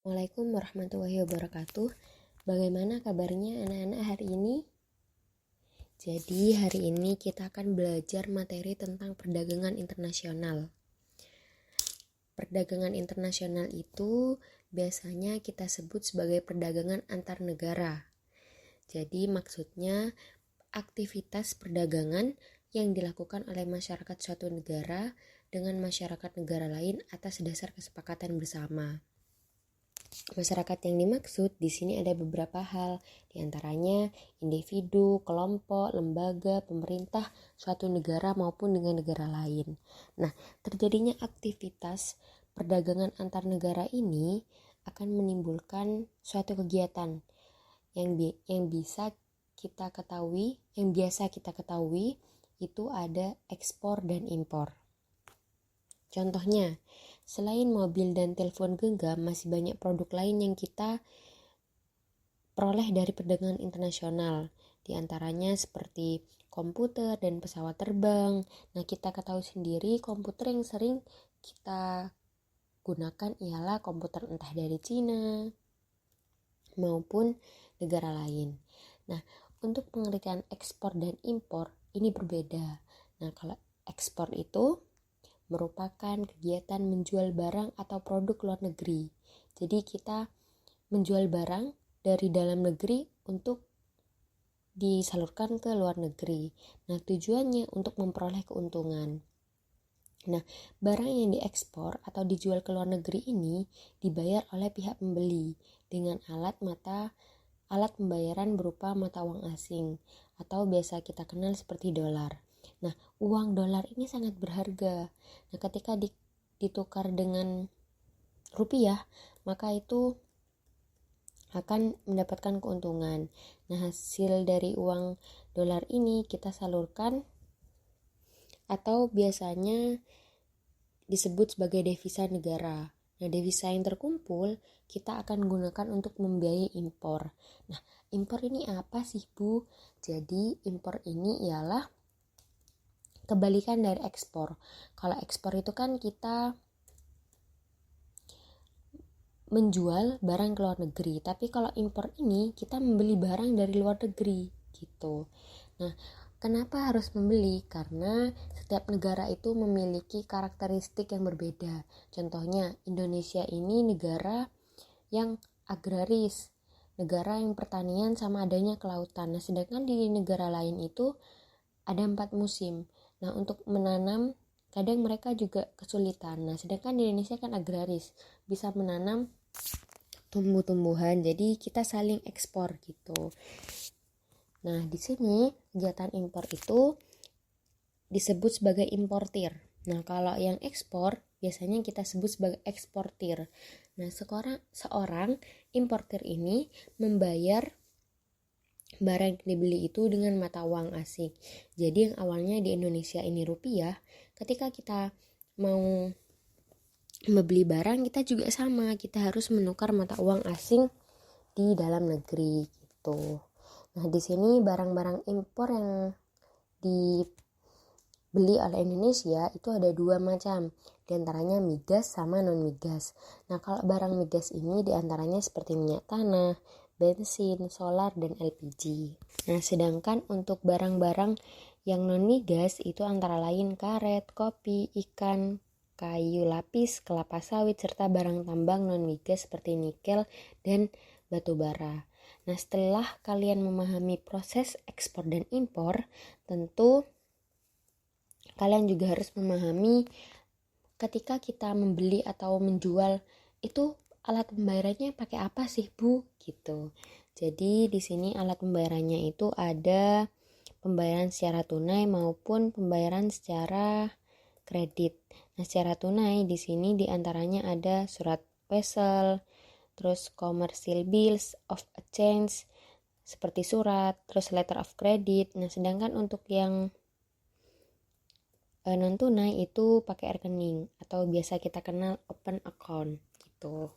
Assalamualaikum warahmatullahi wabarakatuh. Bagaimana kabarnya anak-anak hari ini? Jadi hari ini kita akan belajar materi tentang perdagangan internasional. Perdagangan internasional itu biasanya kita sebut sebagai perdagangan antar negara. Jadi maksudnya aktivitas perdagangan yang dilakukan oleh masyarakat suatu negara dengan masyarakat negara lain atas dasar kesepakatan bersama. Masyarakat yang dimaksud di sini ada beberapa hal, diantaranya individu, kelompok, lembaga, pemerintah, suatu negara maupun dengan negara lain. Nah, terjadinya aktivitas perdagangan antar negara ini akan menimbulkan suatu kegiatan yang biasa kita ketahui itu ada ekspor dan impor. Contohnya, selain mobil dan telepon genggam, masih banyak produk lain yang kita peroleh dari perdagangan internasional. Di antaranya seperti komputer dan pesawat terbang. Nah, kita ketahui sendiri komputer yang sering kita gunakan ialah komputer entah dari Cina maupun negara lain. Nah, untuk pengertian ekspor dan impor ini berbeda. Nah, kalau ekspor itu merupakan kegiatan menjual barang atau produk luar negeri. Jadi kita menjual barang dari dalam negeri untuk disalurkan ke luar negeri. Nah, tujuannya untuk memperoleh keuntungan. Nah, barang yang diekspor atau dijual ke luar negeri ini dibayar oleh pihak pembeli dengan alat pembayaran berupa mata uang asing atau biasa kita kenal seperti dolar. Nah, uang dolar ini sangat berharga. Nah, ketika ditukar dengan rupiah, maka itu akan mendapatkan keuntungan. Nah, hasil dari uang dolar ini kita salurkan atau biasanya disebut sebagai devisa negara. Nah, devisa yang terkumpul kita akan gunakan untuk membiayai impor. Nah, impor ini apa sih, Bu? Jadi, impor ini ialah kebalikan dari ekspor. Kalau ekspor itu kan kita menjual barang ke luar negeri, tapi kalau impor ini kita membeli barang dari luar negeri gitu. Nah, kenapa harus membeli? Karena setiap negara itu memiliki karakteristik yang berbeda. Contohnya, Indonesia ini negara yang agraris, negara yang pertanian sama adanya kelautan. Nah, sedangkan di negara lain itu ada 4 musim. Nah, untuk menanam kadang mereka juga kesulitan. Nah, sedangkan di Indonesia kan agraris, bisa menanam tumbuh-tumbuhan. Jadi kita saling ekspor gitu. Nah, di sini kegiatan impor itu disebut sebagai importir. Nah, kalau yang ekspor biasanya kita sebut sebagai eksportir. Nah, seorang importir ini membayar barang yang dibeli itu dengan mata uang asing. Jadi yang awalnya di Indonesia ini rupiah, ketika kita mau membeli barang kita juga sama, kita harus menukar mata uang asing di dalam negeri gitu. Nah, di sini barang-barang impor yang dibeli oleh Indonesia itu ada 2 macam, diantaranya migas sama non migas. Nah, kalau barang migas ini diantaranya seperti minyak tanah, bensin, solar, dan LPG. Nah, sedangkan untuk barang-barang yang non migas itu antara lain karet, kopi, ikan, kayu lapis, kelapa sawit, serta barang tambang non migas seperti nikel dan batu bara. Nah, setelah kalian memahami proses ekspor dan impor, tentu kalian juga harus memahami ketika kita membeli atau menjual itu alat pembayarannya pakai apa sih, Bu? Gitu. Jadi di sini alat pembayarannya itu ada pembayaran secara tunai maupun pembayaran secara kredit. Nah, secara tunai di sini diantaranya ada surat wesel, terus commercial bills of exchange seperti surat, terus letter of credit. Nah, sedangkan untuk yang non tunai itu pakai rekening atau biasa kita kenal open account gitu.